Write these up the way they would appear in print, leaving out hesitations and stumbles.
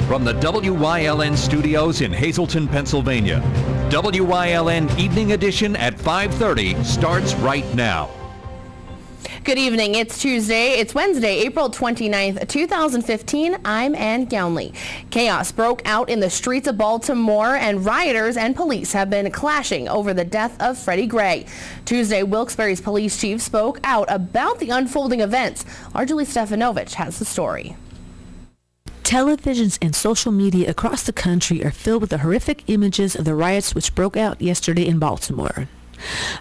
from the WYLN studios in Hazleton, Pennsylvania. WYLN Evening Edition at 5:30 starts right now. Good evening. It's Tuesday. It's Wednesday, April 29th, 2015. I'm Ann Gownley. Chaos broke out in the streets of Baltimore, and rioters and police have been clashing over the death of Freddie Gray. Tuesday, Wilkes-Barre's police chief spoke out about the unfolding events. Our Julie Stefanovich has the story. Televisions and social media across the country are filled with the horrific images of the riots which broke out yesterday in Baltimore.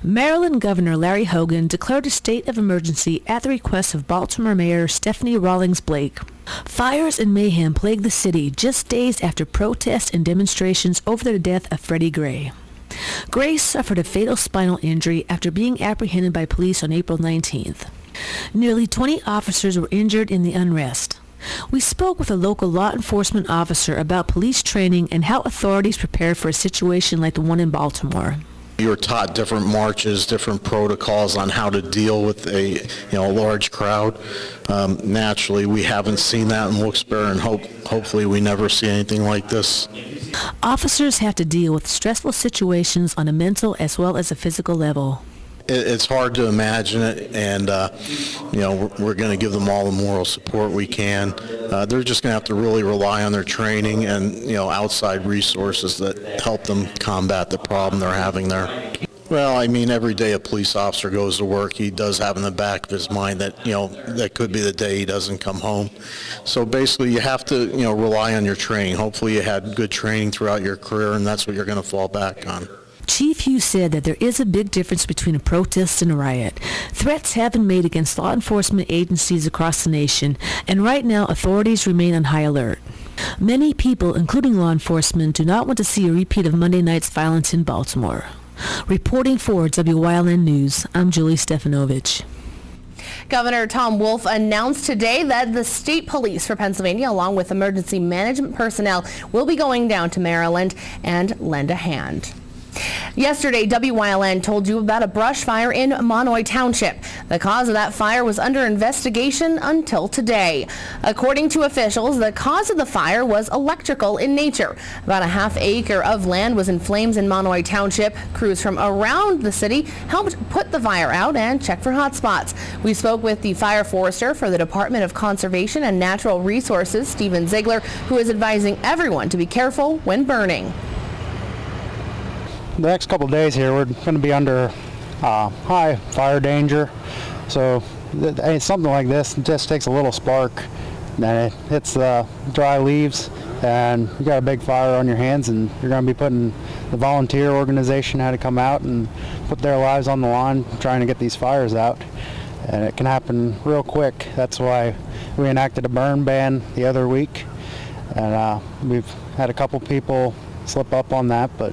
Maryland Governor Larry Hogan declared a state of emergency at the request of Baltimore Mayor Stephanie Rawlings Blake. Fires and mayhem plagued the city just days after protests and demonstrations over the death of Freddie Gray. Gray suffered a fatal spinal injury after being apprehended by police on April 19th. Nearly 20 officers were injured in the unrest. We spoke with a local law enforcement officer about police training and how authorities prepare for a situation like the one in Baltimore. You're taught different marches, different protocols on how to deal with a large crowd. Naturally, we haven't seen that in Wilkes-Barre, and hopefully we never see anything like this. Officers have to deal with stressful situations on a mental as well as a physical level. It's hard to imagine it, and we're going to give them all the moral support we can. They're just going to have to really rely on their training and outside resources that help them combat the problem they're having there. Well, I mean, every day a police officer goes to work, he does have in the back of his mind that that could be the day he doesn't come home. So basically, you have to rely on your training. Hopefully, you had good training throughout your career, and that's what you're going to fall back on. Chief Hughes said that there is a big difference between a protest and a riot. Threats have been made against law enforcement agencies across the nation, and right now authorities remain on high alert. Many people, including law enforcement, do not want to see a repeat of Monday night's violence in Baltimore. Reporting for WYLN News, I'm Julie Stefanovich. Governor Tom Wolf announced today that the state police for Pennsylvania, along with emergency management personnel, will be going down to Maryland and lend a hand. Yesterday, WYLN told you about a brush fire in Monoy Township. The cause of that fire was under investigation until today. According to officials, the cause of the fire was electrical in nature. About a half acre of land was in flames in Monoy Township. Crews from around the city helped put the fire out and check for hot spots. We spoke with the fire forester for the Department of Conservation and Natural Resources, Stephen Ziegler, who is advising everyone to be careful when burning. The next couple of days here, we're going to be under high fire danger. So something like this just takes a little spark, then it hits the dry leaves, and you got a big fire on your hands, and you're going to be putting the volunteer organization had to come out and put their lives on the line trying to get these fires out. And it can happen real quick. That's why we enacted a burn ban the other week. And we've had a couple people slip up on that, but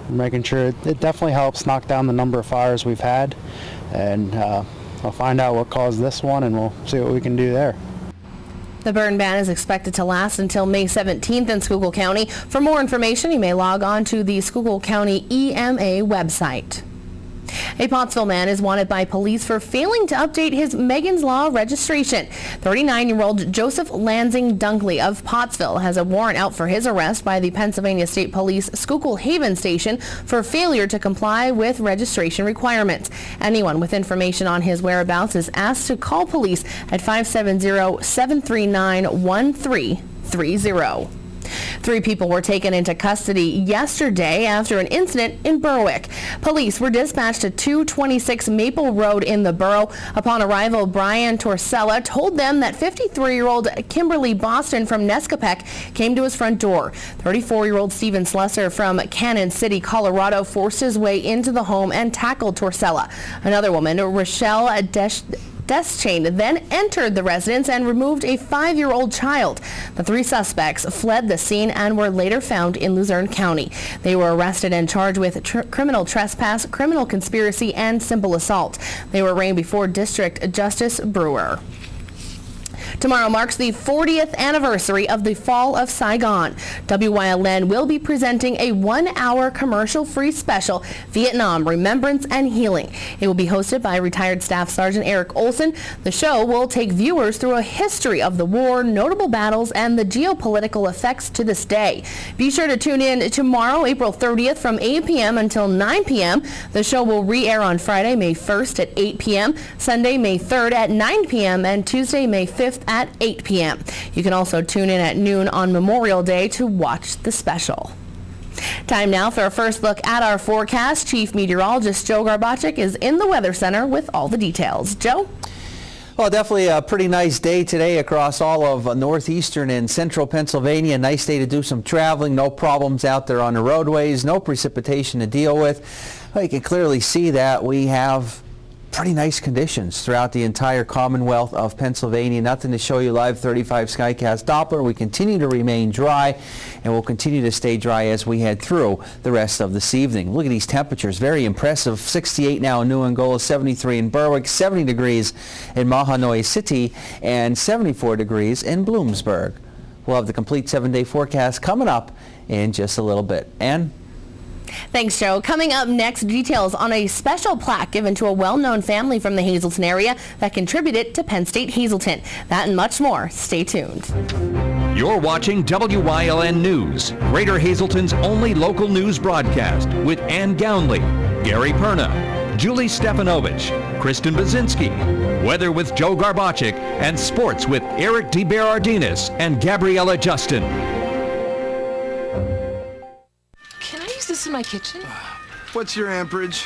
making sure it definitely helps knock down the number of fires we've had, and I'll find out what caused this one, and we'll see what we can do there. The burn ban is expected to last until May 17th in Schuylkill County. For more information, you may log on to the Schuylkill County EMA website. A Pottsville man is wanted by police for failing to update his Megan's Law registration. 39-year-old Joseph Lansing Dunkley of Pottsville has a warrant out for his arrest by the Pennsylvania State Police Schuylkill Haven Station for failure to comply with registration requirements. Anyone with information on his whereabouts is asked to call police at 570-739-1330. 3 people were taken into custody yesterday after an incident in Berwick. Police were dispatched to 226 Maple Road in the borough. Upon arrival, Brian Torsella told them that 53-year-old Kimberly Boston from Nescopec came to his front door. 34-year-old Stephen Slusser from Cannon City, Colorado, forced his way into the home and tackled Torsella. Another woman, Rochelle Deschain, then entered the residence and removed a 5-year-old child. The 3 suspects fled the scene and were later found in Luzerne County. They were arrested and charged with criminal trespass, criminal conspiracy, and simple assault. They were arraigned before District Justice Brewer. Tomorrow marks the 40th anniversary of the fall of Saigon. WYLN will be presenting a 1-hour commercial-free special, Vietnam Remembrance and Healing. It will be hosted by retired Staff Sergeant Eric Olson. The show will take viewers through a history of the war, notable battles, and the geopolitical effects to this day. Be sure to tune in tomorrow, April 30th from 8 p.m. until 9 p.m. The show will re-air on Friday, May 1st at 8 p.m., Sunday, May 3rd at 9 p.m., and Tuesday, May 5th at 8 p.m. You can also tune in at noon on Memorial Day to watch the special. Time now for a first look at our forecast. Chief Meteorologist Joe Garbacik is in the Weather Center with all the details. Joe? Well, definitely a pretty nice day today across all of northeastern and central Pennsylvania. Nice day to do some traveling. No problems out there on the roadways. No precipitation to deal with. Well, you can clearly see that we have pretty nice conditions throughout the entire Commonwealth of Pennsylvania. Nothing to show you live. 35 Skycast Doppler. We continue to remain dry, and we'll continue to stay dry as we head through the rest of this evening. Look at these temperatures. Very impressive. 68 now in New Angola, 73 in Berwick, 70 degrees in Mahanoy City, and 74 degrees in Bloomsburg. We'll have the complete 7-day forecast coming up in just a little bit. And Thanks, Joe. Coming up next, details on a special plaque given to a well-known family from the Hazleton area that contributed to Penn State Hazleton. That and much more. Stay tuned. You're watching WYLN News, Greater Hazleton's only local news broadcast with Ann Gownley, Gary Perna, Julie Stefanovich, Kristen Bazinski, Weather with Joe Garbacik, and Sports with Eric DeBerardinis and Gabriella Justin. This in my kitchen? What's your amperage?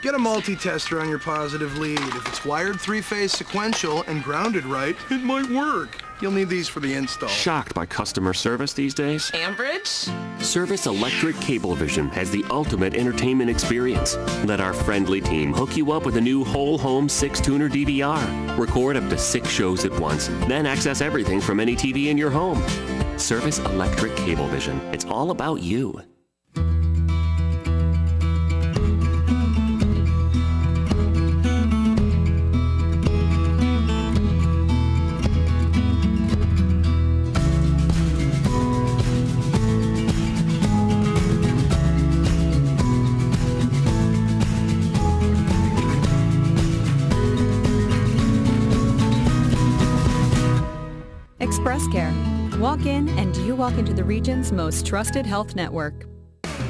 Get a multi-tester on your positive lead. If it's wired 3-phase sequential and grounded right, it might work. You'll need these for the install. Shocked by customer service these days? Amperage? Service Electric Cablevision has the ultimate entertainment experience. Let our friendly team hook you up with a new whole home 6-tuner DVR. Record up to 6 shows at once, then access everything from any TV in your home. Service Electric Cablevision. It's all about you. Express Care. Walk in and you walk into the region's most trusted health network.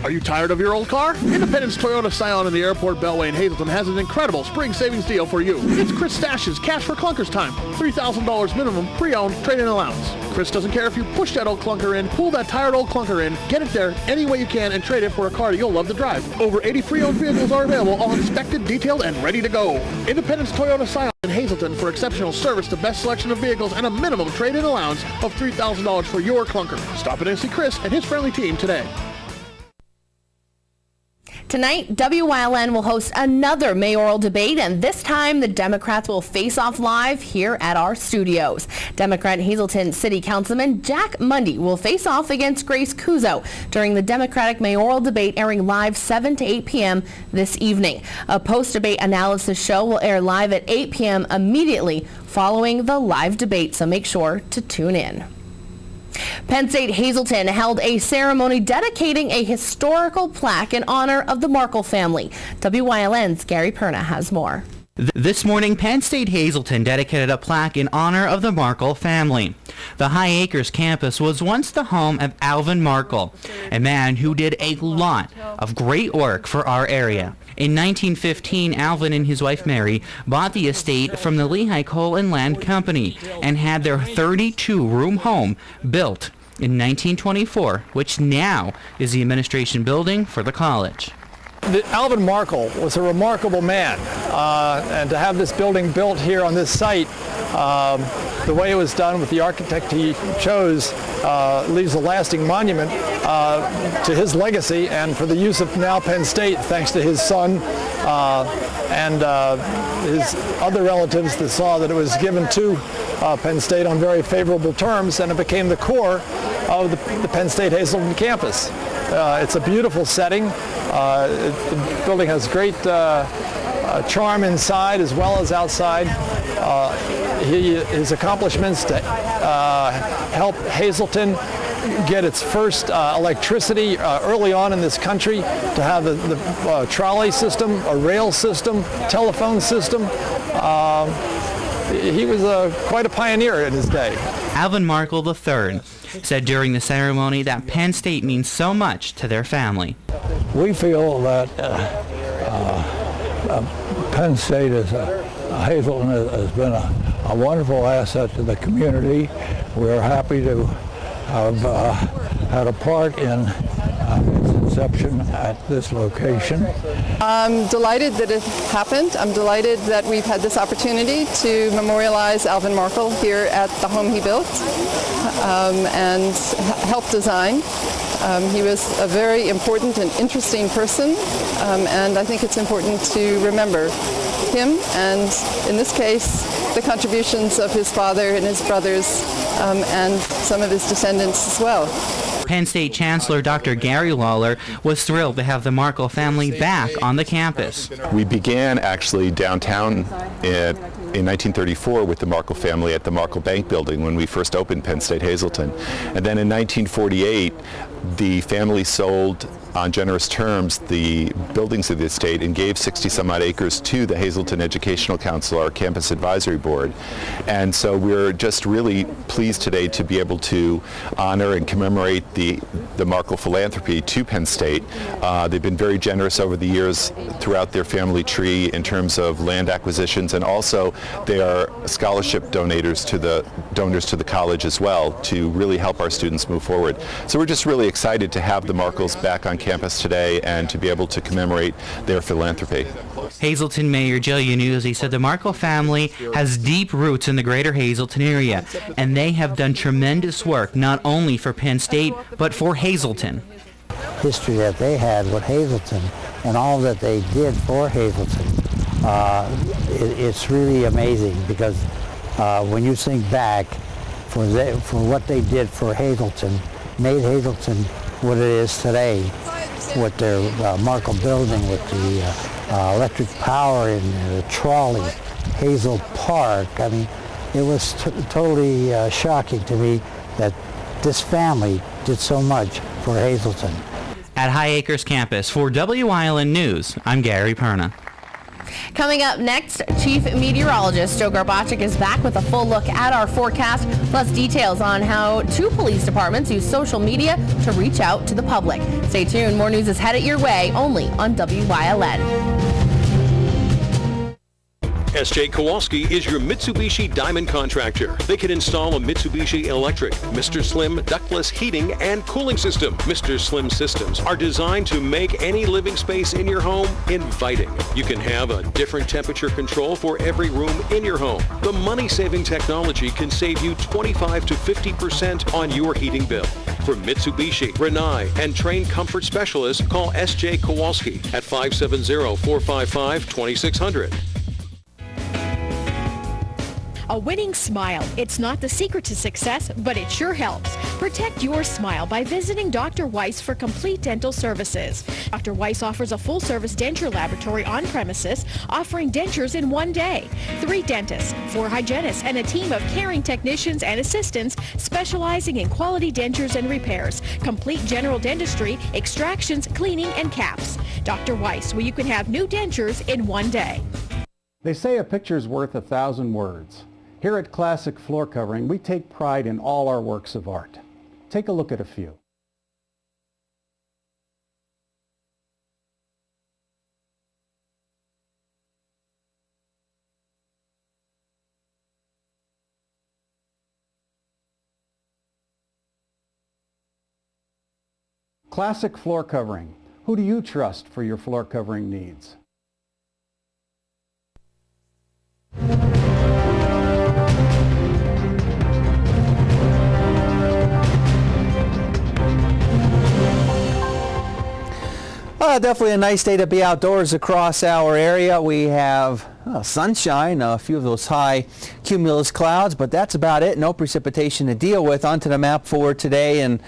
Are you tired of your old car? Independence Toyota Scion in the Airport Beltway in Hazleton has an incredible spring savings deal for you. It's Chris Stash's Cash for Clunkers time. $3,000 minimum pre-owned trade-in allowance. Chris doesn't care if you push that old clunker in, pull that tired old clunker in, get it there any way you can and trade it for a car you'll love to drive. Over 80 pre-owned vehicles are available, all inspected, detailed, and ready to go. Independence Toyota Scion in Hazleton for exceptional service, the best selection of vehicles, and a minimum trade-in allowance of $3,000 for your clunker. Stop in and see Chris and his friendly team today. Tonight, WYLN will host another mayoral debate, and this time the Democrats will face off live here at our studios. Democrat Hazleton City Councilman Jack Mundy will face off against Grace Kuzo during the Democratic mayoral debate, airing live 7 to 8 p.m. this evening. A post-debate analysis show will air live at 8 p.m. immediately following the live debate, so make sure to tune in. Penn State Hazleton held a ceremony dedicating a historical plaque in honor of the Markle family. WYLN's Gary Perna has more. This morning, Penn State Hazleton dedicated a plaque in honor of the Markle family. The High Acres campus was once the home of Alvin Markle, a man who did a lot of great work for our area. In 1915, Alvin and his wife Mary bought the estate from the Lehigh Coal and Land Company and had their 32-room home built in 1924, which now is the administration building for the college. Alvin Markle was a remarkable man, and to have this building built here on this site, the way it was done with the architect he chose, leaves a lasting monument to his legacy and for the use of now Penn State, thanks to his son and his other relatives that saw that it was given to Penn State on very favorable terms, and it became the core of the Penn State Hazleton campus. It's a beautiful setting. The building has great charm inside as well as outside. his accomplishments to help Hazleton get its first electricity early on in this country, to have the trolley system, a rail system, telephone system. He was quite a pioneer in his day. Alvin Markle III said during the ceremony that Penn State means so much to their family. We feel that Penn State Hazleton has been a wonderful asset to the community. We're happy to have had a part in its inception at this location. I'm delighted that it happened. I'm delighted that we've had this opportunity to memorialize Alvin Markle here at the home he built and helped design. He was a very important and interesting person, and I think it's important to remember him, and in this case, the contributions of his father and his brothers and some of his descendants as well. Penn State Chancellor Dr. Gary Lawler was thrilled to have the Markle family back on the campus. We began actually downtown in 1934 with the Markle family at the Markle Bank building when we first opened Penn State Hazleton. And then in 1948, the family sold on generous terms the buildings of the estate and gave 60 some odd acres to the Hazleton Educational Council, our campus advisory board. And so we're just really pleased today to be able to honor and commemorate the Markle philanthropy to Penn State. They've been very generous over the years throughout their family tree in terms of land acquisitions, and also they are scholarship donors to the college as well to really help our students move forward. So we're just really excited to have the Markles back on campus today and to be able to commemorate their philanthropy. Hazleton Mayor Joe Yanuzzi said the Markle family has deep roots in the greater Hazleton area, and they have done tremendous work not only for Penn State, but for Hazleton. History that they had with Hazleton and all that they did for Hazleton, it's really amazing, because when you think back for what they did for Hazleton, made Hazleton what it is today, with their Markle building, with the electric power and the trolley, Hazel Park. I mean, it was totally shocking to me that this family did so much for Hazleton. At High Acres campus, for WILN News, I'm Gary Perna. Coming up next, Chief Meteorologist Joe Garbacik is back with a full look at our forecast, plus details on how 2 police departments use social media to reach out to the public. Stay tuned. More news is headed your way only on WILN. S.J. Kowalski is your Mitsubishi Diamond contractor. They can install a Mitsubishi electric, Mr. Slim ductless heating and cooling system. Mr. Slim systems are designed to make any living space in your home inviting. You can have a different temperature control for every room in your home. The money-saving technology can save you 25 to 50% on your heating bill. For Mitsubishi, Rinnai, and trained comfort specialists, call S.J. Kowalski at 570-455-2600. A winning smile. It's not the secret to success, but it sure helps. Protect your smile by visiting Dr. Weiss for complete dental services. Dr. Weiss offers a full-service denture laboratory on premises, offering dentures in one day. 3 dentists, 4 hygienists, and a team of caring technicians and assistants specializing in quality dentures and repairs, complete general dentistry, extractions, cleaning, and caps. Dr. Weiss, where you can have new dentures in one day. They say a picture's worth 1,000 words. Here at Classic Floor Covering, we take pride in all our works of art. Take a look at a few. Classic Floor Covering. Who do you trust for your floor covering needs? Definitely a nice day to be outdoors across our area. We have sunshine, a few of those high cumulus clouds, but that's about it. No precipitation to deal with. Onto the map for today, and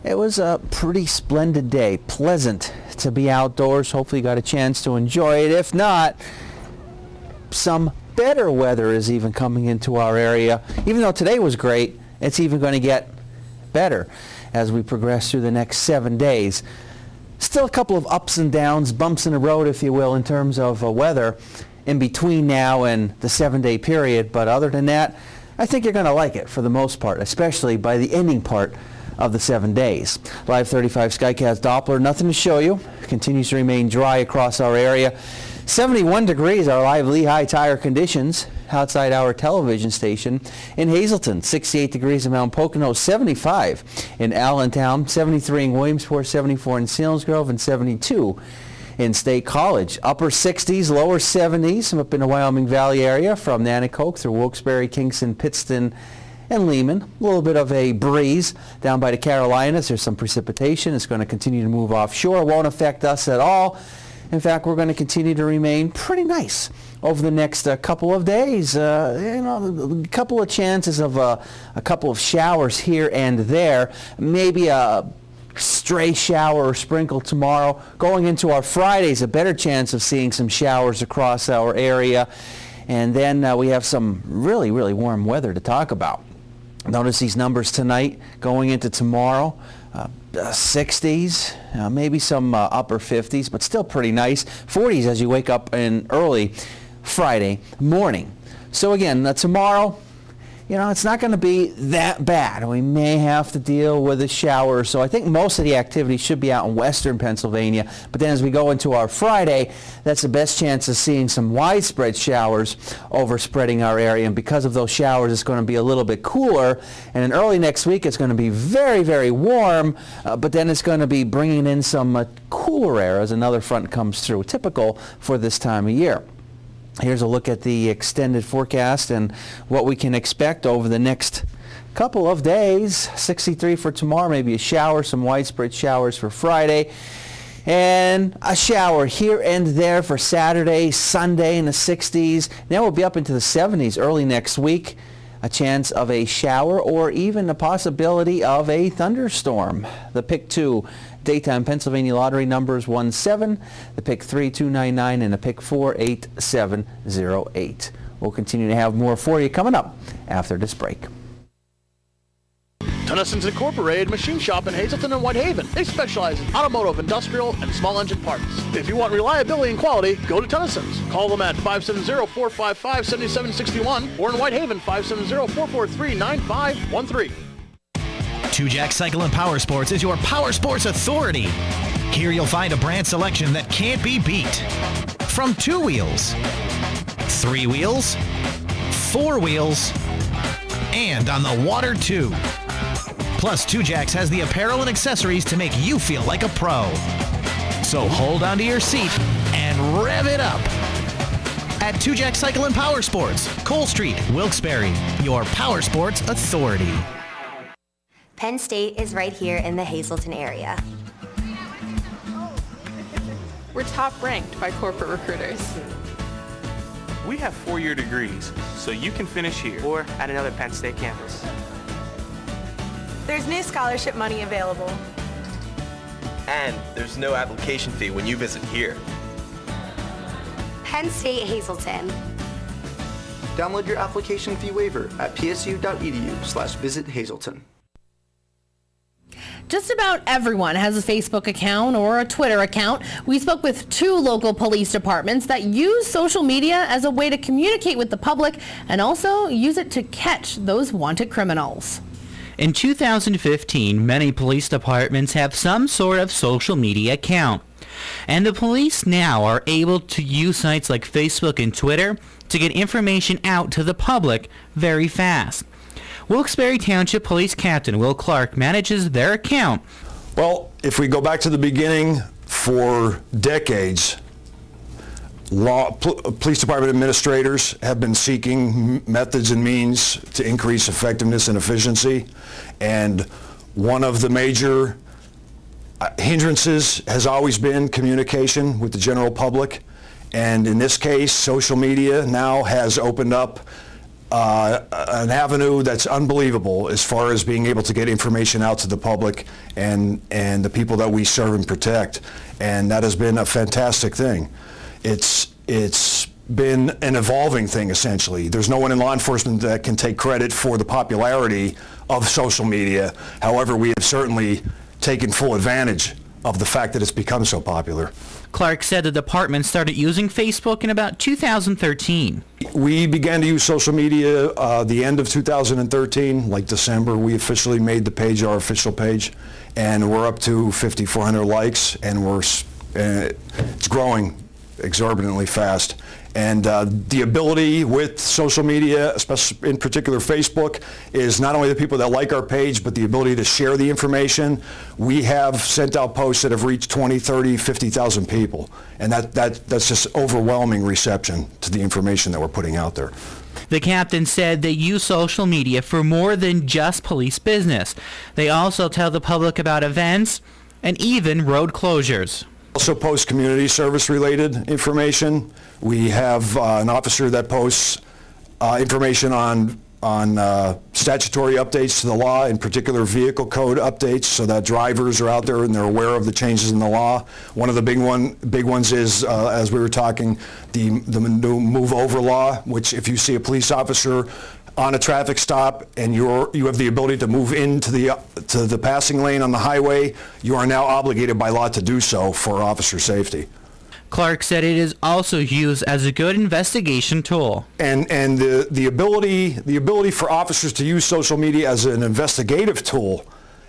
it was a pretty splendid day. Pleasant to be outdoors. Hopefully you got a chance to enjoy it. If not, some better weather is even coming into our area. Even though today was great, it's even going to get better as we progress through the next 7 days. Still a couple of ups and downs, bumps in the road, if you will, in terms of weather in between now and the 7-day period. But other than that, I think you're going to like it for the most part, especially by the ending part of the 7 days. Live 35 Skycast Doppler, nothing to show you. Continues to remain dry across our area. 71 degrees are live Lehigh tire conditions outside our television station in Hazleton. 68 degrees in Mount Pocono, 75 in Allentown, 73 in Williamsport, 74 in Selinsgrove, and 72 in State College. Upper 60s, lower 70s up in the Wyoming Valley area from Nanticoke through Wilkes-Barre, Kingston, Pittston, and Lehman. A little bit of a breeze down by the Carolinas. There's some precipitation. It's going to continue to move offshore. It won't affect us at all. In fact, we're going to continue to remain pretty nice over the next couple of days. A couple of chances of a couple of showers here and there. Maybe a stray shower or sprinkle tomorrow. Going into our Fridays, a better chance of seeing some showers across our area. And then we have some really, really warm weather to talk about. Notice these numbers tonight going into tomorrow. 60s, maybe some upper 50s, but still pretty nice. 40s as you wake up in early Friday morning. So again, tomorrow, it's not going to be that bad. We may have to deal with a shower. So I think most of the activity should be out in western Pennsylvania. But then as we go into our Friday, that's the best chance of seeing some widespread showers overspreading our area. And because of those showers, it's going to be a little bit cooler. And then early next week, it's going to be very, very warm. But then it's going to be bringing in some cooler air as another front comes through, typical for this time of year. Here's a look at the extended forecast and what we can expect over the next couple of days. 63 for tomorrow, maybe a shower, some widespread showers for Friday, and a shower here and there for Saturday, Sunday in the 60s. Then we'll be up into the 70s early next week. A chance of a shower or even a possibility of a thunderstorm. The Pick 2 daytime Pennsylvania lottery numbers 17, the Pick 3 299, and the Pick 4 8708. We'll continue to have more for you coming up after this break. Tennyson's Incorporated Machine Shop in Hazleton and Whitehaven. They specialize in automotive, industrial, and small engine parts. If you want reliability and quality, go to Tennyson's. Call them at 570-455-7761 or in Whitehaven 570-443-9513. Tujac Cycle and Power Sports is your power sports authority. Here you'll find a brand selection that can't be beat. From 2 wheels, 3 wheels, 4 wheels, and on the water too. Plus, Tujac has the apparel and accessories to make you feel like a pro. So hold onto your seat and rev it up. At Tujac Cycle and Power Sports, Cole Street, Wilkes-Barre, your power sports authority. Penn State is right here in the Hazleton area. We're top ranked by corporate recruiters. We have 4-year degrees, so you can finish here or at another Penn State campus. There's new scholarship money available. And there's no application fee when you visit here. Penn State Hazleton. Download your application fee waiver at psu.edu/visit-hazleton. Just about everyone has a Facebook account or a Twitter account. We spoke with 2 local police departments that use social media as a way to communicate with the public and also use it to catch those wanted criminals. In 2015, many police departments have some sort of social media account. And the police now are able to use sites like Facebook and Twitter to get information out to the public very fast. Wilkes-Barre Township Police Captain Will Clark manages their account. Well, if we go back to the beginning, for decades, police department administrators have been seeking methods and means to increase effectiveness and efficiency. And one of the major hindrances has always been communication with the general public. And in this case, social media now has opened up an avenue that's unbelievable as far as being able to get information out to the public and the people that we serve and protect. And that has been a fantastic thing. It's been an evolving thing, essentially. There's no one in law enforcement that can take credit for the popularity of social media. However, we have certainly taken full advantage of the fact that it's become so popular. Clark said the department started using Facebook in about 2013. We began to use social media the end of 2013, like December. We officially made the page our official page, and we're up to 5,400 likes, and it's growing exorbitantly fast. And the ability with social media, especially in particular Facebook, is not only the people that like our page, but the ability to share the information. We have sent out posts that have reached 20, 30, 50,000 people. And that's just overwhelming reception to the information that we're putting out there. The captain said they use social media for more than just police business. They also tell the public about events and even road closures. Also post community service related information. We have an officer that posts information on statutory updates to the law, in particular vehicle code updates, so that drivers are out there and they're aware of the changes in the law. One of the big ones is, as we were talking, the new move over law, which if you see a police officer on a traffic stop and you have the ability to move into the passing lane on the highway, you are now obligated by law to do so for officer safety. Clark said it is also used as a good investigation tool. And the ability for officers to use social media as an investigative tool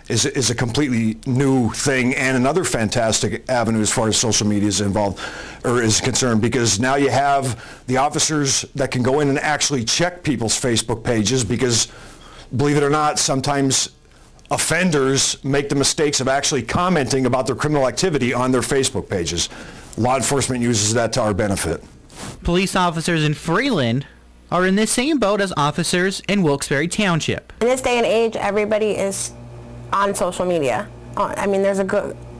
is a completely new thing, and another fantastic avenue as far as social media is involved or is concerned, because now you have the officers that can go in and actually check people's Facebook pages, because believe it or not, sometimes offenders make the mistakes of actually commenting about their criminal activity on their Facebook pages. Law enforcement uses that to our benefit. Police officers in Freeland are in the same boat as officers in Wilkes-Barre Township. In this day and age, everybody is on social media. I mean,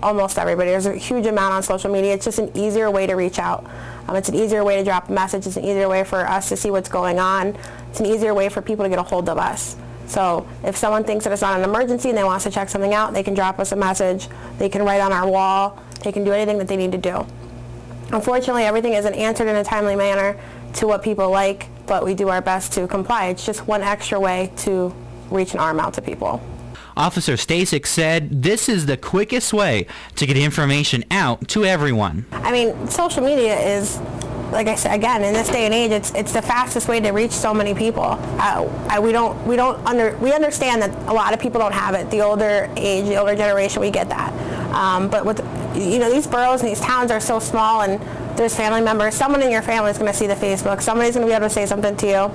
almost everybody. There's a huge amount on social media. It's just an easier way to reach out. It's an easier way to drop a message. It's an easier way for us to see what's going on. It's an easier way for people to get a hold of us. So if someone thinks that it's not an emergency and they want us to check something out, they can drop us a message. They can write on our wall. They can do anything that they need to do. Unfortunately, everything isn't answered in a timely manner to what people like, but we do our best to comply. It's just one extra way to reach an arm out to people. Officer Stasek said this is the quickest way to get information out to everyone. I mean, social media is, like I said, again, in this day and age, it's the fastest way to reach so many people. We understand that a lot of people don't have it. The older age, the older generation, we get that. But with, these boroughs and these towns are so small, and there's family members. Someone in your family is going to see the Facebook. Somebody's going to be able to say something to you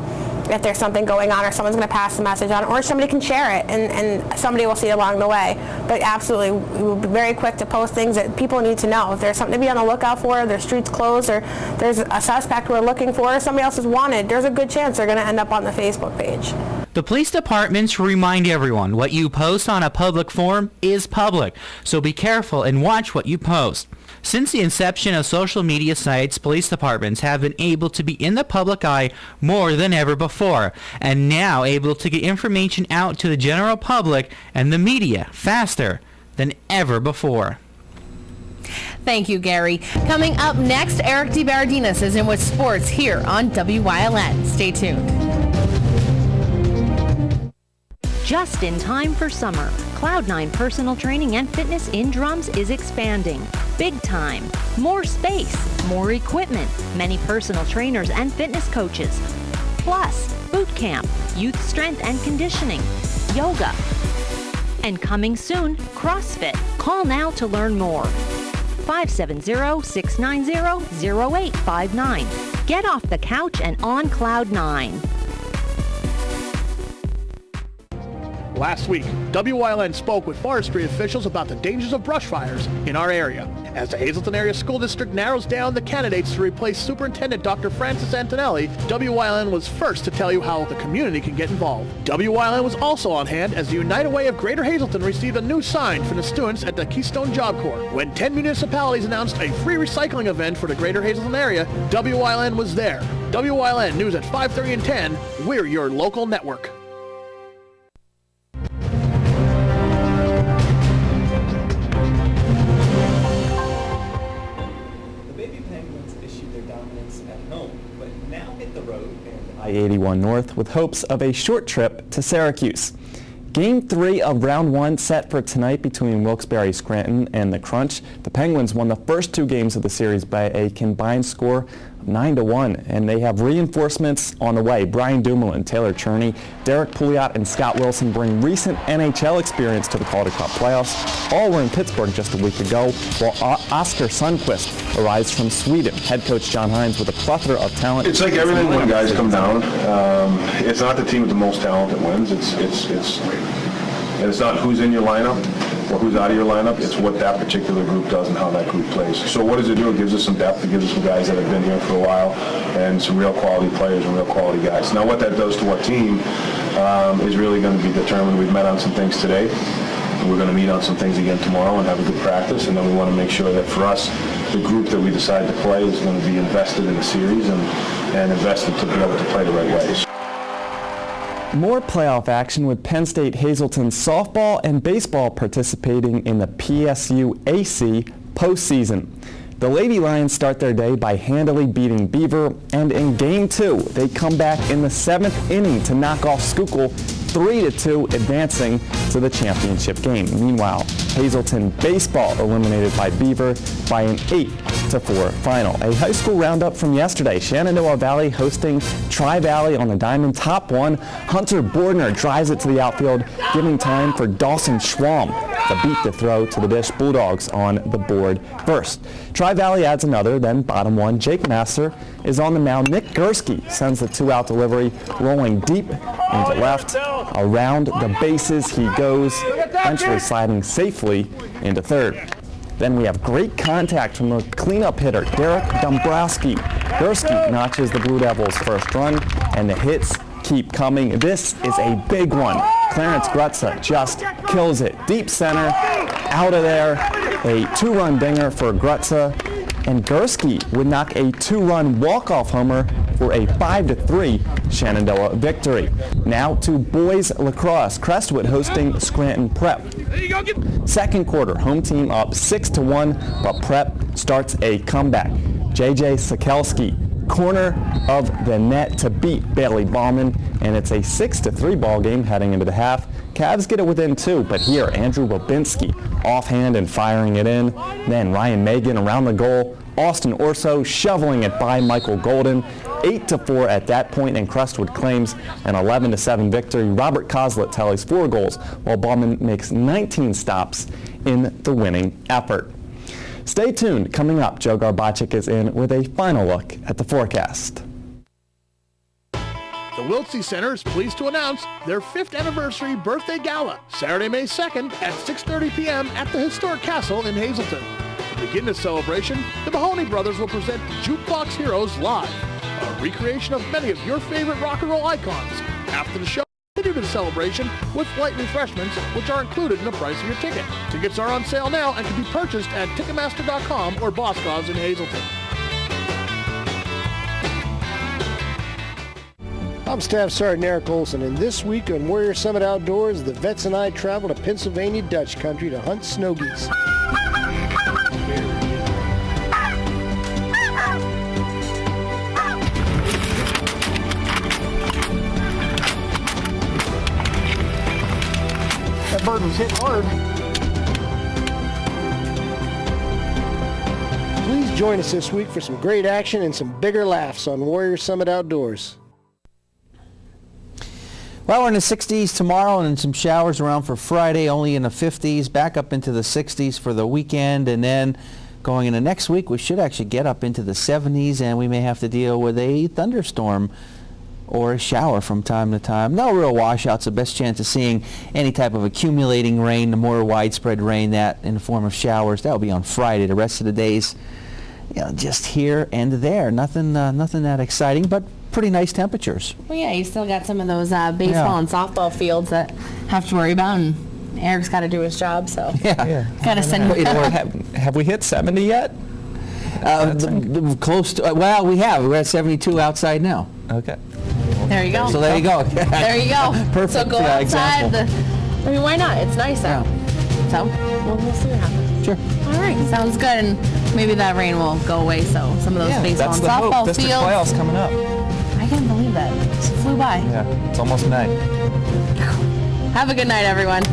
if there's something going on, or someone's going to pass the message on, or somebody can share it, and somebody will see it along the way. But absolutely, we will be very quick to post things that people need to know. If there's something to be on the lookout for, their streets closed, or there's a suspect we're looking for, or somebody else is wanted, there's a good chance they're going to end up on the Facebook page. The police departments remind everyone what you post on a public forum is public, so be careful and watch what you post. Since the inception of social media sites, police departments have been able to be in the public eye more than ever before, and now able to get information out to the general public and the media faster than ever before. Thank you, Gary. Coming up next, Eric DeBardinas is in with sports here on WYLN. Stay tuned. Just in time for summer, Cloud9 Personal Training and Fitness in Drums is expanding. Big time. More space, more equipment, many personal trainers and fitness coaches. Plus, boot camp, youth strength and conditioning, yoga. And coming soon, CrossFit. Call now to learn more. 570-690-0859. Get off the couch and on Cloud9. Last week, WYLN spoke with forestry officials about the dangers of brush fires in our area. As the Hazleton Area School District narrows down the candidates to replace Superintendent Dr. Francis Antonelli, WYLN was first to tell you how the community can get involved. WYLN was also on hand as the United Way of Greater Hazleton received a new sign from the students at the Keystone Job Corps. When 10 municipalities announced a free recycling event for the Greater Hazleton area, WYLN was there. WYLN News at 5:30 and 10, we're your local network. I-81 North with hopes of a short trip to Syracuse. Game 3 of round 1 set for tonight between Wilkes-Barre Scranton and the Crunch. The Penguins won the first 2 games of the series by a combined score of 9-1, and they have reinforcements on the way. Brian Dumoulin, Taylor Cherney, Derek Pouliot, and Scott Wilson bring recent NHL experience to the Calder Cup playoffs. All were in Pittsburgh just a week ago, while Oscar Sundqvist arrives from Sweden. Head coach John Hines with a plethora of talent. It's like everything when guys come down. It's not the team with the most talent that wins. And it's not who's in your lineup or who's out of your lineup. It's what that particular group does and how that group plays. So what does it do? It gives us some depth. It gives us some guys that have been here for a while and some real quality players and real quality guys. Now what that does to our team is really going to be determined. We've met on some things today. And we're going to meet on some things again tomorrow and have a good practice. And then we want to make sure that for us, the group that we decide to play is going to be invested in the series and invested to be able to play the right ways. More playoff action with Penn State Hazleton softball and baseball participating in the PSU AC postseason. The Lady Lions start their day by handily beating Beaver, and in Game 2, they come back in the 7th inning to knock off Schuylkill 3-2, advancing to the championship game. Meanwhile, Hazleton baseball eliminated by Beaver by an 8-4 final. A high school roundup from yesterday. Shenandoah Valley hosting Tri-Valley on the diamond. Top 1, Hunter Bordner drives it to the outfield, giving time for Dawson Schwalm to beat the throw to the dish. Bulldogs on the board first. Tri-Valley adds another, then bottom 1, Jake Masser is on the mound. Nick Gursky sends the 2-out delivery, rolling deep into left. Around the bases he goes, eventually sliding safely into third. Then we have great contact from the cleanup hitter, Derek Dombrowski. Gursky notches the Blue Devils' first run, and the hits keep coming. This is a big one. Clarence Grutza just kills it. Deep center, out of there. A 2-run dinger for Grutza, and Gursky would knock a 2-run walk-off homer for a 5-3 Shenandoah victory. Now to boys lacrosse. Crestwood hosting Scranton Prep. Second quarter, home team up 6-1, but Prep starts a comeback. J.J. Sikelski, corner of the net to beat Bailey Ballman, and it's a 6-3 ball game heading into the half. Cavs get it within 2, but here Andrew Babinski offhand and firing it in. Then Ryan Megan around the goal. Austin Orso shoveling it by Michael Golden. 8-4 at that point, and Crestwood claims an 11-7 victory. Robert Coslett tallies 4 goals, while Ballman makes 19 stops in the winning effort. Stay tuned. Coming up, Joe Garbacik is in with a final look at the forecast. The Wiltsey Center is pleased to announce their 5th anniversary birthday gala, Saturday, May 2nd at 6:30 p.m. at the Historic Castle in Hazleton. To begin the celebration, the Mahoney Brothers will present Jukebox Heroes Live, a recreation of many of your favorite rock and roll icons. After the show, continue the celebration with light refreshments, which are included in the price of your ticket. Tickets are on sale now and can be purchased at Ticketmaster.com or Boscov's in Hazleton. I'm Staff Sergeant Eric Olson, and this week on Warrior Summit Outdoors, the vets and I travel to Pennsylvania Dutch Country to hunt snow geese. That bird was hit hard. Please join us this week for some great action and some bigger laughs on Warrior Summit Outdoors. Well, we're in the 60s tomorrow and some showers around for Friday, only in the 50s, back up into the 60s for the weekend, and then going into next week, we should actually get up into the 70s, and we may have to deal with a thunderstorm or a shower from time to time. No real washouts. The best chance of seeing any type of accumulating rain, the more widespread rain, that in the form of showers, that will be on Friday. The rest of the days, just here and there. Nothing that exciting, but pretty nice temperatures. Well, yeah, you still got some of those baseball and softball fields that have to worry about, and Eric's got to do his job, so got to send him. Have we hit 70 yet? Close to, well, we have. We're at 72 outside now. Okay. There you go. So there you go. There you go. Perfect. So go outside. I mean, why not? It's nice out. So we'll see what happens. Sure. All right. Sounds good. And maybe that rain will go away, so some of those baseball and softball fields. fields. Playoffs coming up. I can't believe that. by. Yeah, it's almost night. Have a good night, everyone.